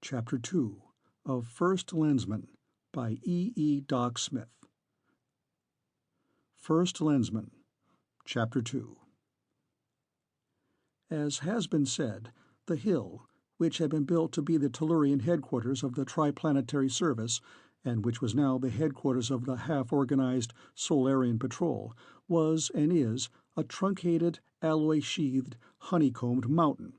Chapter 2 of First Lensman by E. Doc Smith. First Lensman, Chapter 2. As has been said, the Hill, which had been built to be the Tellurian headquarters of the Triplanetary Service, and which was now the headquarters of the half-organized Solarian Patrol, was and is a truncated, alloy-sheathed, honeycombed mountain.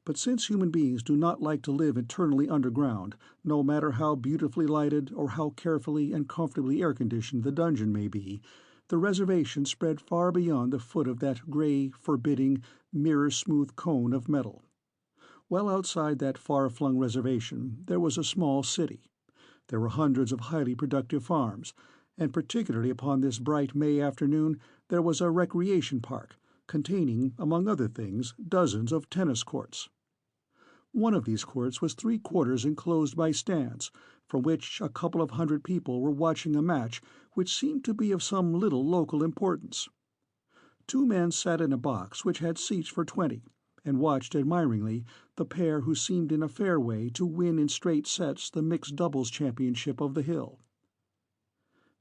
But since human beings do not like to live eternally underground, no matter how beautifully lighted or how carefully and comfortably air-conditioned the dungeon may be, the reservation spread far beyond the foot of that gray, forbidding, mirror-smooth cone of metal. Well outside that far-flung reservation there was a small city. There were hundreds of highly productive farms, and particularly upon this bright May afternoon there was a recreation park, containing, among other things, dozens of tennis courts. One of these courts was three-quarters enclosed by stands, from which a couple of hundred people were watching a match which seemed to be of some little local importance. Two men sat in a box which had seats for 20, and watched admiringly the pair who seemed in a fair way to win in straight sets the mixed doubles championship of the Hill.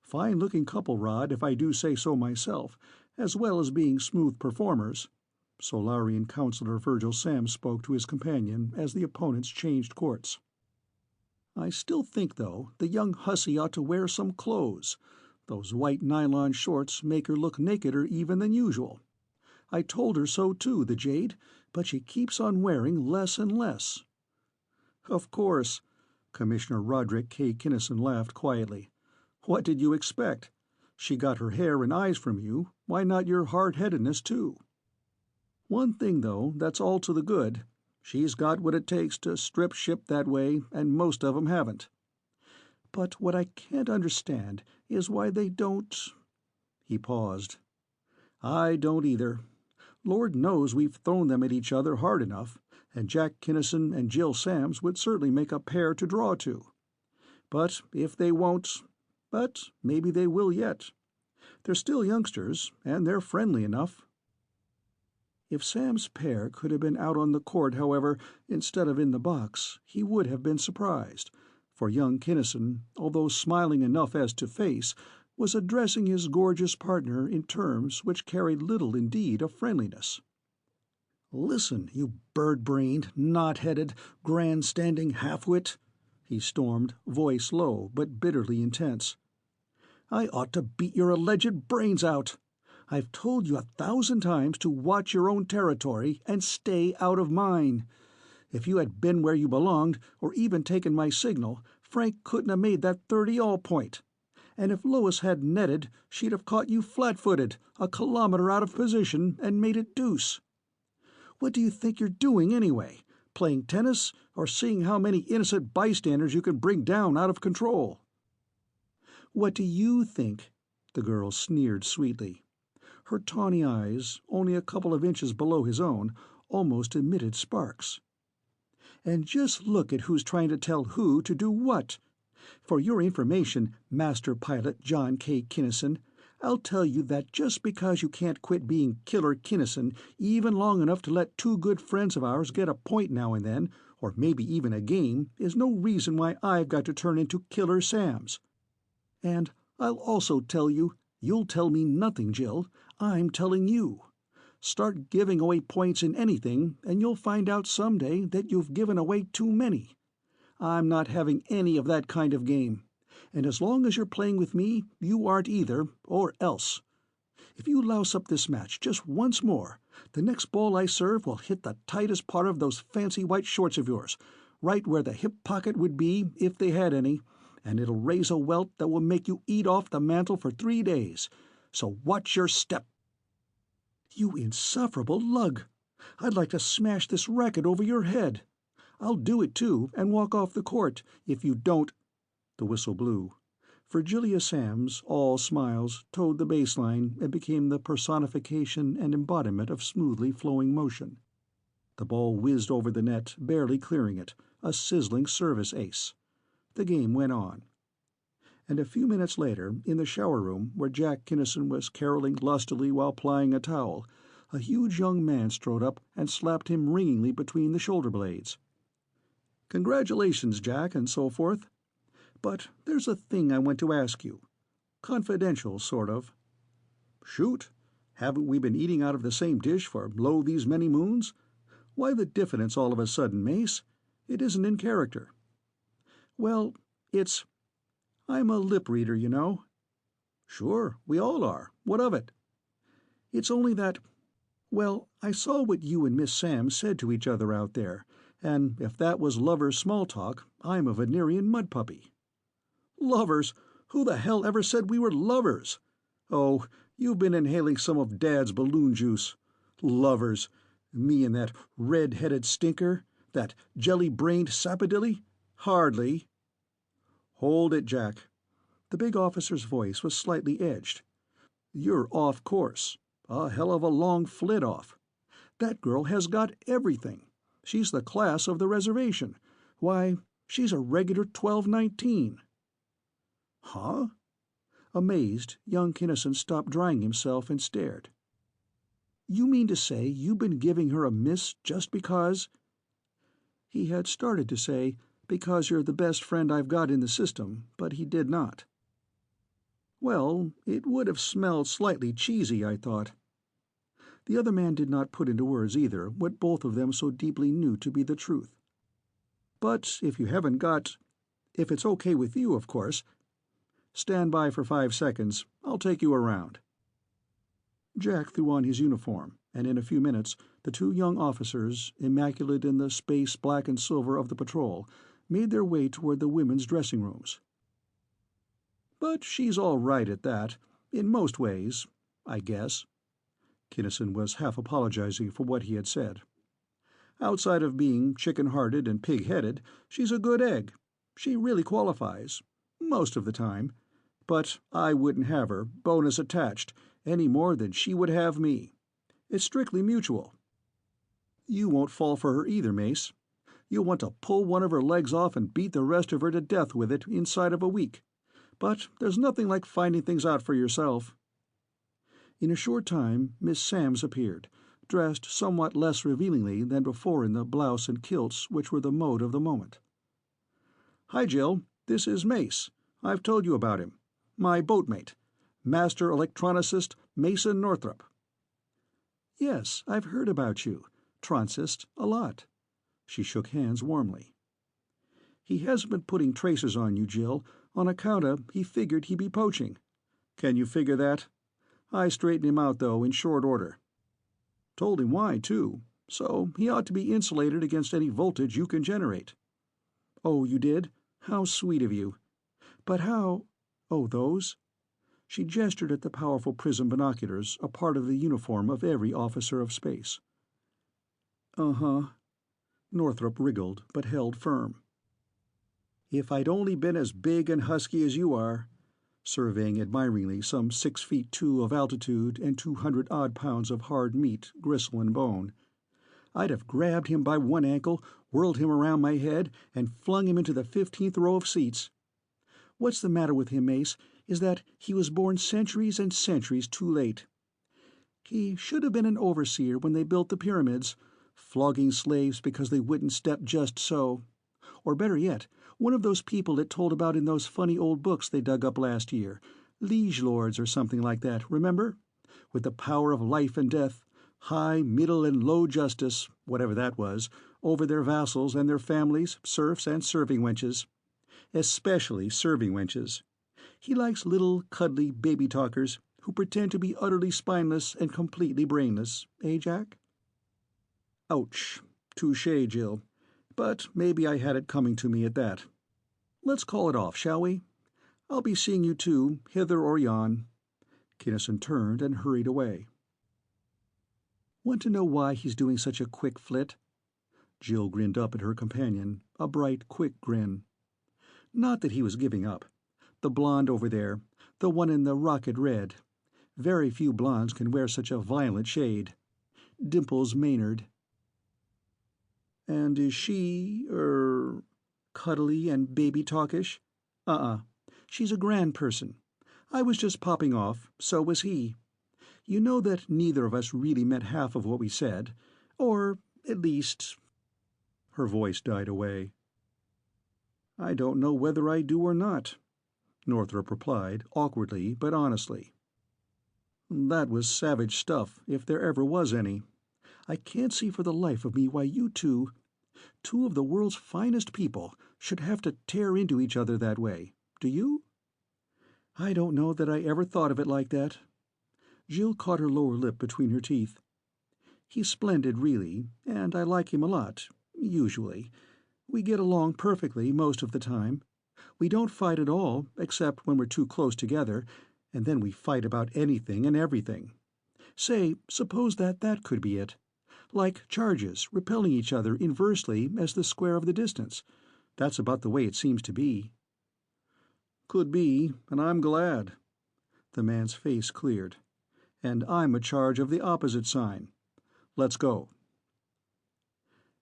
Fine-looking couple, Rod, if I do say so myself, as well as being smooth performers, Solarian Counselor Virgil Samms spoke to his companion as the opponents changed courts. I still think, though, the young hussy ought to wear some clothes. Those white nylon shorts make her look nakeder even than usual. I told her so, too, the jade, but she keeps on wearing less and less. Of course, Commissioner Roderick K. Kinnison laughed quietly. What did you expect? She got her hair and eyes from you, why not your hard-headedness, too? One thing, though, that's all to the good. She's got what it takes to strip ship that way, and most of 'em haven't. But what I can't understand is why they don't—" He paused. "I don't either. Lord knows we've thrown them at each other hard enough, and Jack Kinnison and Jill Samms would certainly make a pair to draw to. But if they won't— But maybe they will yet. They're still youngsters, and they're friendly enough." If Sam's pair could have been out on the court, however, instead of in the box, he would have been surprised, for young Kinnison, although smiling enough as to face, was addressing his gorgeous partner in terms which carried little indeed of friendliness. "Listen, you bird-brained, knot-headed, grandstanding half-wit," he stormed, voice low but bitterly intense. "I ought to beat your alleged brains out. I've told you 1,000 times to watch your own territory and stay out of mine. If you had been where you belonged, or even taken my signal, Frank couldn't have made that 30-all point. And if Lois had netted, she'd have caught you flat-footed, a kilometer out of position, and made it deuce. What do you think you're doing, anyway? Playing tennis, or seeing how many innocent bystanders you can bring down out of control?" "What do you think?" the girl sneered sweetly. Her tawny eyes, only a couple of inches below his own, almost emitted sparks. "And just look at who's trying to tell who to do what. For your information, Master Pilot John K. Kinnison, I'll tell you that just because you can't quit being Killer Kinnison even long enough to let two good friends of ours get a point now and then, or maybe even a game, is no reason why I've got to turn into Killer Samms. And I'll also tell you, you'll tell me nothing, Jill. I'm telling you. Start giving away points in anything, and you'll find out someday that you've given away too many. I'm not having any of that kind of game. And as long as you're playing with me, you aren't either, or else. If you louse up this match just once more, the next ball I serve will hit the tightest part of those fancy white shorts of yours, right where the hip pocket would be if they had any, and it'll raise a welt that will make you eat off the mantel for 3 days. So watch your step." "You insufferable lug! I'd like to smash this racket over your head. I'll do it, too, and walk off the court, if you don't—" The whistle blew. Virgilia Samms, all smiles, towed the baseline and became the personification and embodiment of smoothly flowing motion. The ball whizzed over the net, barely clearing it, a sizzling service ace. The game went on. And a few minutes later, in the shower room, where Jack Kinnison was caroling lustily while plying a towel, a huge young man strode up and slapped him ringingly between the shoulder blades. Congratulations, Jack, and so forth. But there's a thing I want to ask you. Confidential, sort of. Shoot. Haven't we been eating out of the same dish for lo these many moons? Why the diffidence all of a sudden, Mace? It isn't in character. Well, I'm a lip reader, you know. Sure, we all are. What of it? It's only that, well, I saw what you and Miss Samms said to each other out there, and if that was lovers' small talk, I'm a Venerian mud puppy. Lovers? Who the hell ever said we were lovers? Oh, you've been inhaling some of Dad's balloon juice. Lovers. Me and that red-headed stinker? That jelly-brained sapodilly? Hardly. Hold it, Jack. The big officer's voice was slightly edged. You're off course. A hell of a long flit off. That girl has got everything. She's the class of the reservation. Why, she's a regular 1219. Huh? Amazed, young Kinnison stopped drying himself and stared. You mean to say you've been giving her a miss just because? He had started to say, because you're the best friend I've got in the system, but he did not. Well, it would have smelled slightly cheesy, I thought. The other man did not put into words either what both of them so deeply knew to be the truth. But if it's okay with you, of course. Stand by for 5 seconds. I'll take you around. Jack threw on his uniform, and in a few minutes the two young officers, immaculate in the space black and silver of the patrol, made their way toward the women's dressing rooms. But she's all right at that, in most ways, I guess. Kinnison was half apologizing for what he had said. Outside of being chicken-hearted and pig-headed, she's a good egg. She really qualifies, most of the time. But I wouldn't have her, bonus attached, any more than she would have me. It's strictly mutual. You won't fall for her either, Mace. You'll want to pull one of her legs off and beat the rest of her to death with it inside of a week. But there's nothing like finding things out for yourself. In a short time, Miss Samms appeared, dressed somewhat less revealingly than before in the blouse and kilts which were the mode of the moment. Hi, Jill. This is Mace. I've told you about him. My boatmate. Master Electronicist Mason Northrop. Yes, I've heard about you, Troncist, a lot. She shook hands warmly. He hasn't been putting tracers on you, Jill, on account of he figured he'd be poaching. Can you figure that? I straightened him out, though, in short order. Told him why, too, so he ought to be insulated against any voltage you can generate. Oh, you did? How sweet of you. But how— Oh, those? She gestured at the powerful prism binoculars, a part of the uniform of every officer of space. Uh-huh. Northrop wriggled, but held firm. If I'd only been as big and husky as you are, surveying admiringly some 6'2" of altitude and 200-odd pounds of hard meat, gristle, and bone, I'd have grabbed him by one ankle, whirled him around my head, and flung him into the 15th row of seats. What's the matter with him, Mace, is that he was born centuries and centuries too late. He should have been an overseer when they built the pyramids, flogging slaves because they wouldn't step just so. Or better yet, one of those people it told about in those funny old books they dug up last year, liege lords or something like that, remember? With the power of life and death, high, middle, and low justice, whatever that was, over their vassals and their families, serfs and serving wenches. Especially serving wenches. He likes little, cuddly baby talkers who pretend to be utterly spineless and completely brainless, eh, Jack? Ouch. Touché, Jill. But maybe I had it coming to me at that. Let's call it off, shall we? I'll be seeing you two, hither or yon. Kinnison turned and hurried away. Want to know why he's doing such a quick flit? Jill grinned up at her companion, a bright, quick grin. Not that he was giving up. The blonde over there, the one in the rocket red. Very few blondes can wear such a violent shade. Dimples Maynard. And is she, cuddly and baby-talkish? She's a grand person. I was just popping off, so was he. You know that neither of us really meant half of what we said, or, at least— Her voice died away. "I don't know whether I do or not," Northrop replied, awkwardly but honestly. "That was savage stuff, if there ever was any. I can't see for the life of me why you two of the world's finest people, should have to tear into each other that way. Do you?" "I don't know that I ever thought of it like that." Jill caught her lower lip between her teeth. "He's splendid, really, and I like him a lot, usually. We get along perfectly most of the time. We don't fight at all, except when we're too close together, and then we fight about anything and everything. Say, suppose that could be it. Like charges repelling each other inversely as the square of the distance. That's about the way it seems to be." "Could be, and I'm glad." The man's face cleared. "And I'm a charge of the opposite sign. Let's go."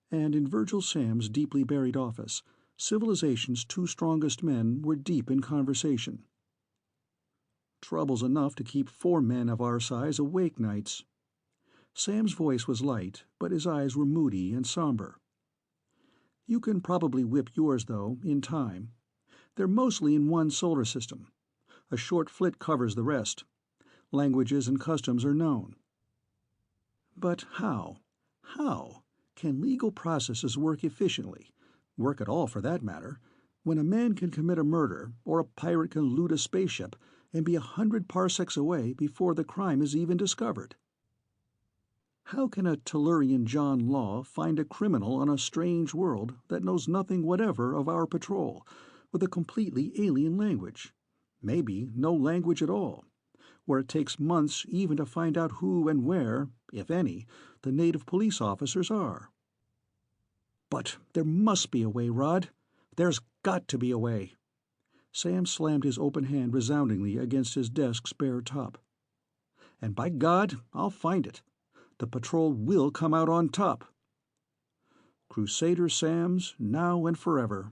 And in Virgil Samms' deeply buried office, civilization's two strongest men were deep in conversation. "Trouble's enough to keep 4 men of our size awake nights." Sam's voice was light, but his eyes were moody and somber. "You can probably whip yours, though, in time. They're mostly in one solar system. A short flit covers the rest. Languages and customs are known. But how can legal processes work efficiently, work at all for that matter, when a man can commit a murder or a pirate can loot a spaceship and be 100 parsecs away before the crime is even discovered? How can a Tellurian John Law find a criminal on a strange world that knows nothing whatever of our patrol, with a completely alien language, maybe no language at all, where it takes months even to find out who and where, if any, the native police officers are?" "But there must be a way, Rod. There's got to be a way." Sam slammed his open hand resoundingly against his desk's bare top. "And by God, I'll find it. The patrol will come out on top. Crusader Samms, now and forever."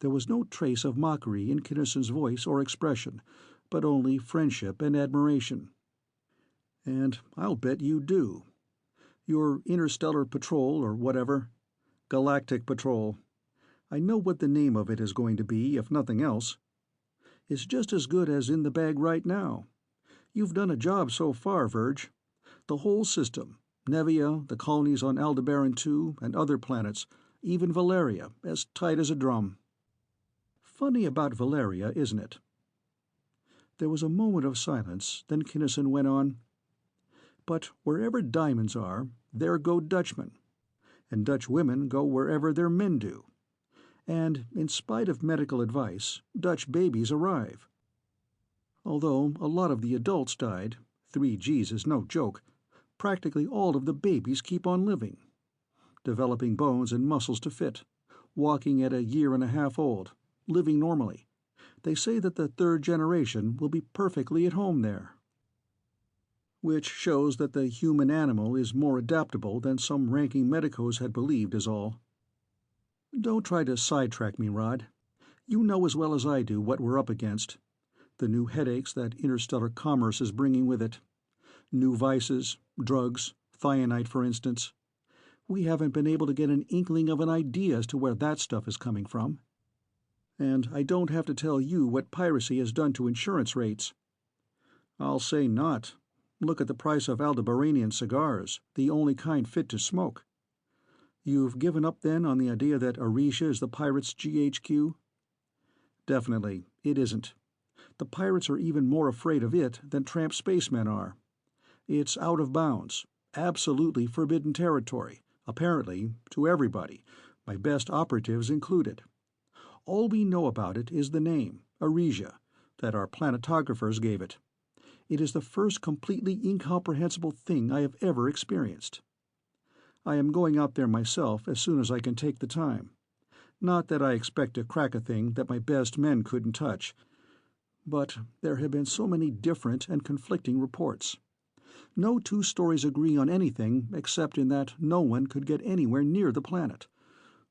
There was no trace of mockery in Kinnison's voice or expression, but only friendship and admiration. "And I'll bet you do. Your Interstellar Patrol, or whatever. Galactic Patrol. I know what the name of it is going to be, if nothing else. It's just as good as in the bag right now. You've done a job so far, Virg. The whole system, Nevia, the colonies on Aldebaran II, and other planets, even Valeria, as tight as a drum. Funny about Valeria, isn't it?" There was a moment of silence, then Kinnison went on, "But wherever diamonds are, there go Dutchmen. And Dutch women go wherever their men do. And, in spite of medical advice, Dutch babies arrive. Although a lot of the adults died, 3Gs is no joke, practically all of the babies keep on living. Developing bones and muscles to fit, walking at a year and a half old, living normally. They say that the third generation will be perfectly at home there." Which shows that the human animal is more adaptable than some ranking medicos had believed, is all. Don't try to sidetrack me, Rod. You know as well as I do what we're up against. The new headaches that interstellar commerce is bringing with it. New vices, drugs, thionite, for instance. We haven't been able to get an inkling of an idea as to where that stuff is coming from. And I don't have to tell you what piracy has done to insurance rates." "I'll say not. Look at the price of Aldebaranian cigars, the only kind fit to smoke." "You've given up, then, on the idea that Arisia is the pirates' GHQ?" "Definitely, it isn't. The pirates are even more afraid of it than tramp spacemen are. It's out of bounds, absolutely forbidden territory, apparently, to everybody, my best operatives included. All we know about it is the name, Arisia, that our planetographers gave it. It is the first completely incomprehensible thing I have ever experienced. I am going out there myself as soon as I can take the time. Not that I expect to crack a thing that my best men couldn't touch. But there have been so many different and conflicting reports. No two stories agree on anything except in that no one could get anywhere near the planet.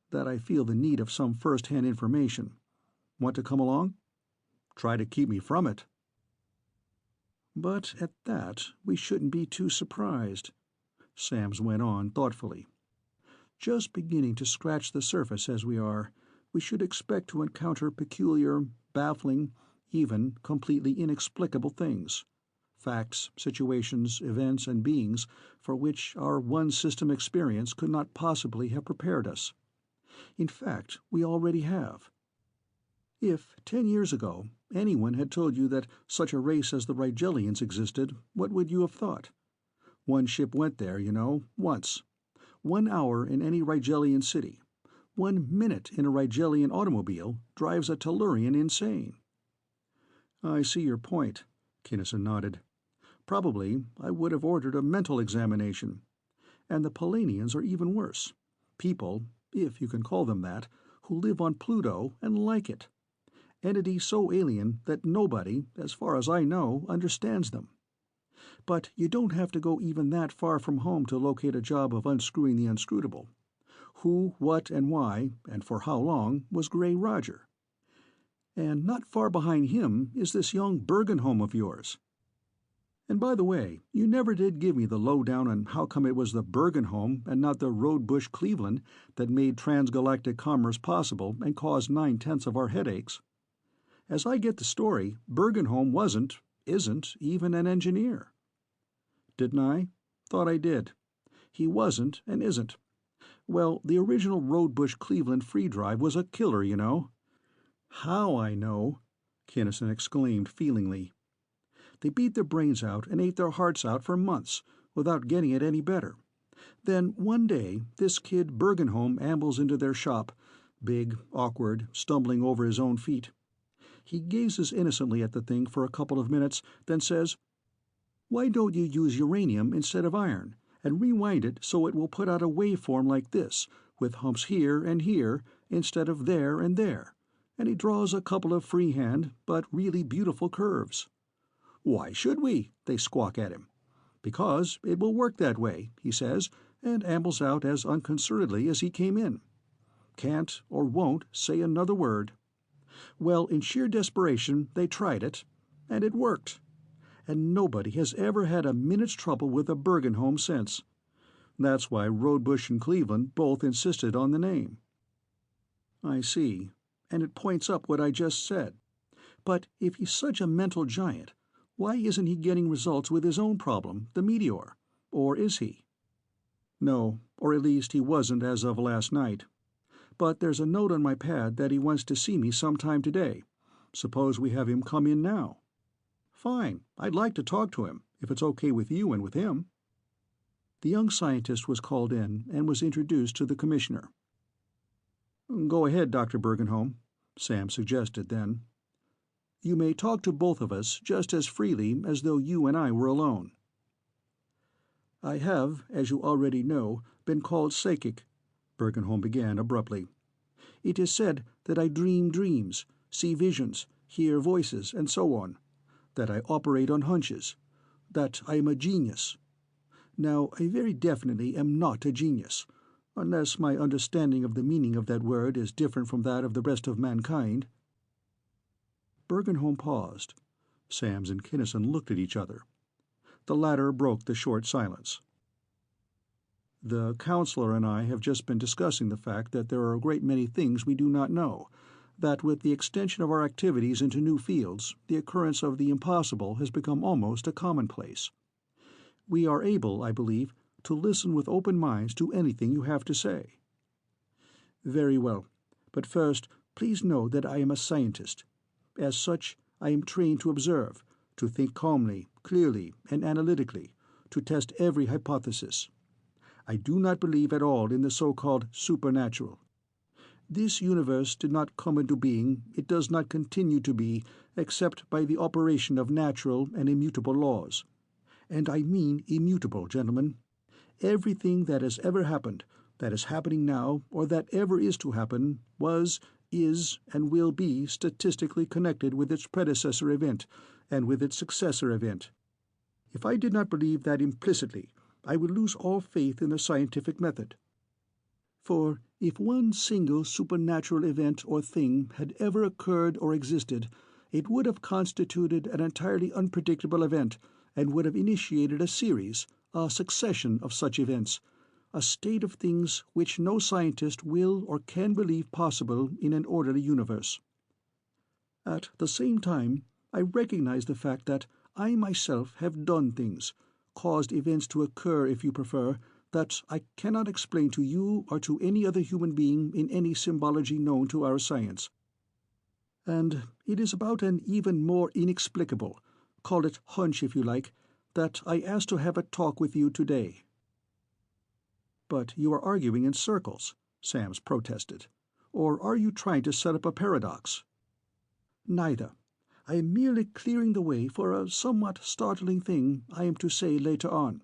That I feel the need of some first-hand information. Want to come along? Try to keep me from it." "But at that, we shouldn't be too surprised," Samms went on thoughtfully. "Just beginning to scratch the surface as we are, we should expect to encounter peculiar, baffling, even completely inexplicable things. Facts, situations, events, and beings for which our one-system experience could not possibly have prepared us. In fact, we already have. If, 10 years ago, anyone had told you that such a race as the Rigelians existed, what would you have thought? One ship went there, once. 1 hour in any Rigelian city. 1 minute in a Rigelian automobile drives a Tellurian insane. I see your point, Kinnison nodded. Probably I would have ordered a mental examination. And the Polanians are even worse. People, if you can call them that, who live on Pluto and like it. Entities so alien that nobody, as far as I know, understands them. But you don't have to go even that far from home to locate a job of unscrewing the unscrutable. Who, what, and why, and for how long, was Gray Roger? And not far behind him is this young Bergenholm of yours. And by the way, you never did give me the lowdown on how come it was the Bergenholm and not the Rodebush Cleveland that made transgalactic commerce possible and caused 9/10 of our headaches. As I get the story, Bergenholm isn't even an engineer. Didn't I? Thought I did. He wasn't and isn't. Well, the original Rodebush Cleveland free drive was a killer, How I know, Kinnison exclaimed feelingly. They beat their brains out and ate their hearts out for months, without getting it any better. Then one day this kid Bergenholm ambles into their shop, big, awkward, stumbling over his own feet. He gazes innocently at the thing for a couple of minutes, then says, "Why don't you use uranium instead of iron, and rewind it so it will put out a waveform like this, with humps here and here, instead of there and there?" And he draws a couple of freehand, but really beautiful curves. "Why should we?" they squawk at him. "Because it will work that way," he says, and ambles out as unconcernedly as he came in. Can't or won't say another word. Well, in sheer desperation, they tried it, and it worked. And nobody has ever had a minute's trouble with a Bergenholm since. That's why Rodebush and Cleveland both insisted on the name. I see, and it points up what I just said. But if he's such a mental giant, why isn't he getting results with his own problem, the meteor? Or is he? No, or at least he wasn't as of last night. But there's a note on my pad that he wants to see me sometime today. Suppose we have him come in now? Fine, I'd like to talk to him, if it's okay with you and with him. The young scientist was called in and was introduced to the commissioner. Go ahead, Dr. Bergenholm, Sam suggested then. You may talk to both of us just as freely as though you and I were alone. I have, as you already know, been called psychic, Bergenholm began abruptly. It is said that I dream dreams, see visions, hear voices, and so on, that I operate on hunches, that I am a genius. Now, I very definitely am not a genius, unless my understanding of the meaning of that word is different from that of the rest of mankind. Bergenholm paused. Samms and Kinnison looked at each other. The latter broke the short silence. The counselor and I have just been discussing the fact that there are a great many things we do not know, that with the extension of our activities into new fields, the occurrence of the impossible has become almost a commonplace. We are able, I believe, to listen with open minds to anything you have to say. Very well, but first, please know that I am a scientist. As such, I am trained to observe, to think calmly, clearly, and analytically, to test every hypothesis. I do not believe at all in the so-called supernatural. This universe did not come into being, it does not continue to be, except by the operation of natural and immutable laws. And I mean immutable, gentlemen. Everything that has ever happened, that is happening now, or that ever is to happen, was, is, and will be statistically connected with its predecessor event, and with its successor event. If I did not believe that implicitly, I would lose all faith in the scientific method. For if one single supernatural event or thing had ever occurred or existed, it would have constituted an entirely unpredictable event, and would have initiated a series, a succession of such events, a state of things which no scientist will or can believe possible in an orderly universe. At the same time, I recognize the fact that I myself have done things, caused events to occur if you prefer, that I cannot explain to you or to any other human being in any symbology known to our science. And it is about an even more inexplicable, call it hunch if you like, that I asked to have a talk with you today." "But you are arguing in circles," Samms protested. "Or are you trying to set up a paradox?" "Neither. I am merely clearing the way for a somewhat startling thing I am to say later on.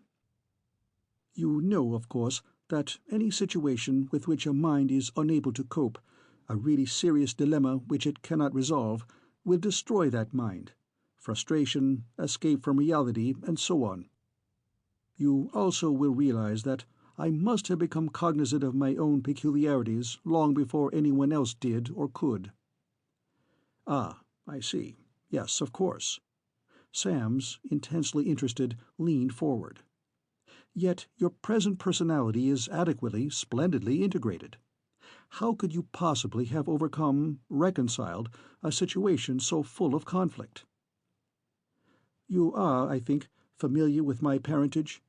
You know, of course, that any situation with which a mind is unable to cope, a really serious dilemma which it cannot resolve, will destroy that mind. Frustration, escape from reality, and so on. You also will realize that I must have become cognizant of my own peculiarities long before anyone else did or could." "Ah, I see. Yes, of course." Samms, intensely interested, leaned forward. "Yet your present personality is adequately, splendidly integrated. How could you possibly have overcome, reconciled, a situation so full of conflict?" "You are, I think, familiar with my parentage?"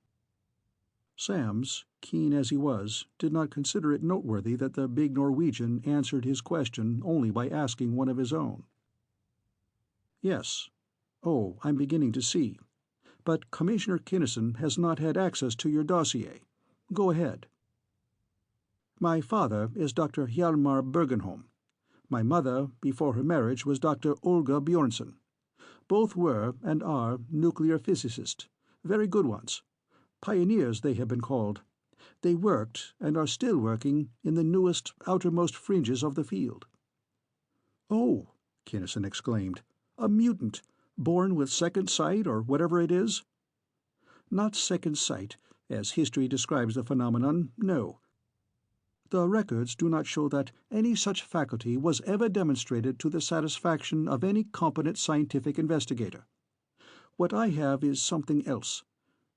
Samms, keen as he was, did not consider it noteworthy that the big Norwegian answered his question only by asking one of his own. "Yes. Oh, I'm beginning to see. But Commissioner Kinnison has not had access to your dossier. Go ahead." "My father is Dr. Hjalmar Bergenholm. My mother, before her marriage, was Dr. Olga Bjornson. Both were, and are, nuclear physicists. Very good ones. Pioneers, they have been called. They worked, and are still working, in the newest, outermost fringes of the field." "Oh," Kinnison exclaimed. "A mutant, born with second sight, or whatever it is?" "Not second sight, as history describes the phenomenon, no. The records do not show that any such faculty was ever demonstrated to the satisfaction of any competent scientific investigator. What I have is something else.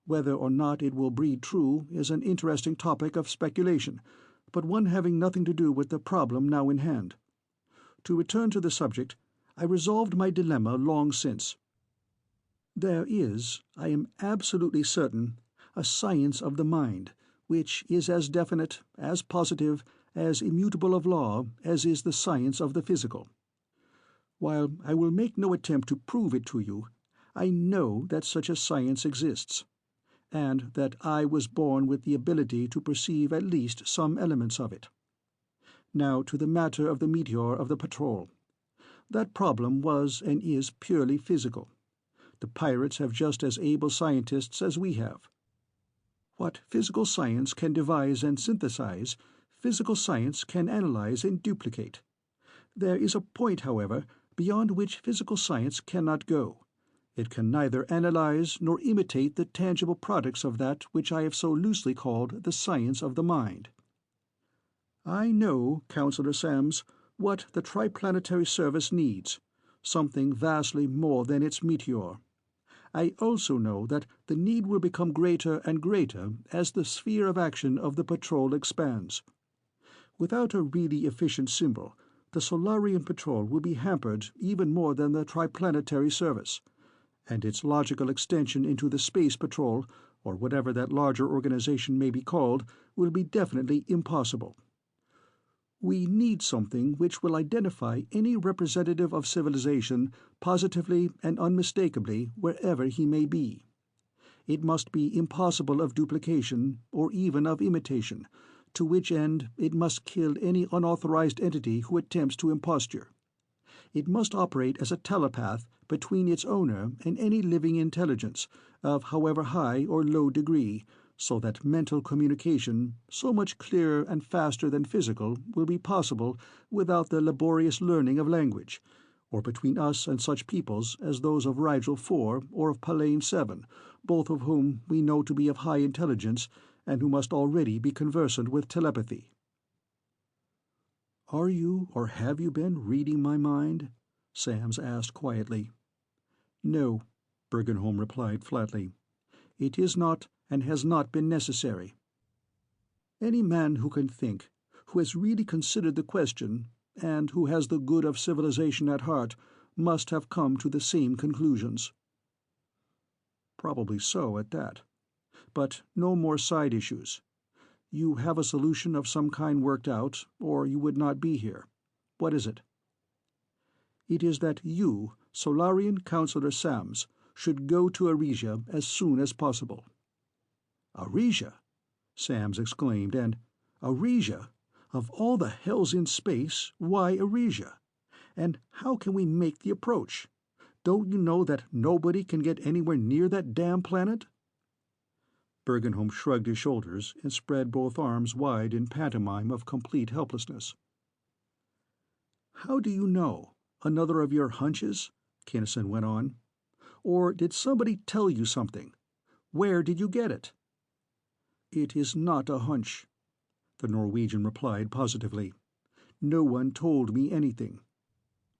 Whether or not it will breed true is an interesting topic of speculation, but one having nothing to do with the problem now in hand. To return to the subject, I resolved my dilemma long since. There is, I am absolutely certain, a science of the mind, which is as definite, as positive, as immutable of law as is the science of the physical. While I will make no attempt to prove it to you, I know that such a science exists, and that I was born with the ability to perceive at least some elements of it. Now to the matter of the meteor of the Patrol. That problem was and is purely physical. The pirates have just as able scientists as we have. What physical science can devise and synthesize, physical science can analyze and duplicate. There is a point, however, beyond which physical science cannot go. It can neither analyze nor imitate the tangible products of that which I have so loosely called the science of the mind. I know, Councillor Samms, what the Triplanetary Service needs, something vastly more than its meteor. I also know that the need will become greater and greater as the sphere of action of the Patrol expands. Without a really efficient symbol, the Solarian Patrol will be hampered even more than the Triplanetary Service, and its logical extension into the Space Patrol, or whatever that larger organization may be called, will be definitely impossible. We need something which will identify any representative of civilization positively and unmistakably wherever he may be. It must be impossible of duplication, or even of imitation, to which end it must kill any unauthorized entity who attempts to imposture. It must operate as a telepath between its owner and any living intelligence, of however high or low degree, so that mental communication, so much clearer and faster than physical, will be possible without the laborious learning of language, or between us and such peoples as those of Rigel 4 or of Palain 7, both of whom we know to be of high intelligence, and who must already be conversant with telepathy." "Are you, or have you been, reading my mind?" Samms asked quietly. "No," Bergenholm replied flatly. "It is not and has not been necessary." Any man who can think, who has really considered the question, and who has the good of civilization at heart, must have come to the same conclusions." "Probably so, at that. But no more side issues. You have a solution of some kind worked out, or you would not be here. What is it?" "It is that you, Solarian Councillor Samms, should go to Arisia as soon as possible." "Arisia!" Samms exclaimed, and "Arisia? Of all the hells in space, why Arisia? And how can we make the approach? Don't you know that nobody can get anywhere near that damn planet?" Bergenholm shrugged his shoulders and spread both arms wide in pantomime of complete helplessness. "How do you know? Another of your hunches?" Kinnison went on. "Or did somebody tell you something? Where did you get it?" "It is not a hunch," the Norwegian replied positively. "No one told me anything.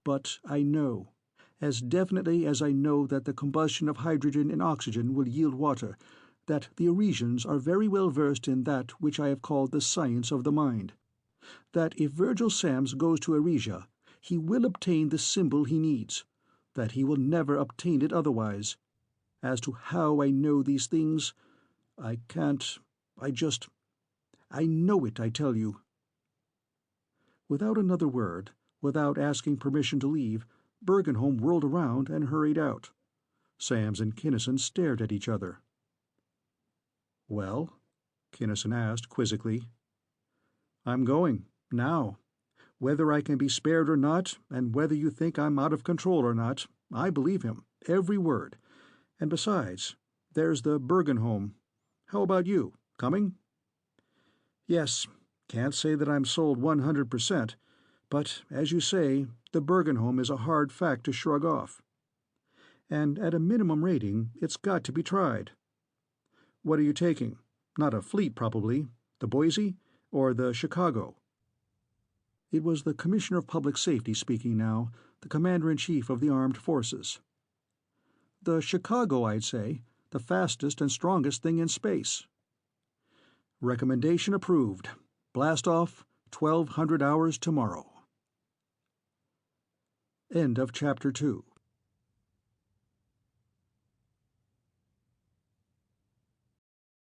But I know, as definitely as I know that the combustion of hydrogen and oxygen will yield water, that the Arisians are very well versed in that which I have called the science of the mind. That if Virgil Samms goes to Arisia, he will obtain the symbol he needs, that he will never obtain it otherwise. As to how I know these things, I can't. I know it, I tell you." Without another word, without asking permission to leave, Bergenholm whirled around and hurried out. Samms and Kinnison stared at each other. "Well?" Kinnison asked quizzically. "I'm going, now. Whether I can be spared or not, and whether you think I'm out of control or not, I believe him, every word. And besides, there's the Bergenholm. How about you? Coming?" "Yes. Can't say that I'm sold 100%, but, as you say, the Bergenholm is a hard fact to shrug off. And at a minimum rating, it's got to be tried. What are you taking? Not a fleet, probably. The Boise or the Chicago?" It was the Commissioner of Public Safety speaking now, the Commander-in-Chief of the Armed Forces. "The Chicago, I'd say. The fastest and strongest thing in space." "Recommendation approved. Blast off 1200 hours tomorrow." End of Chapter 2.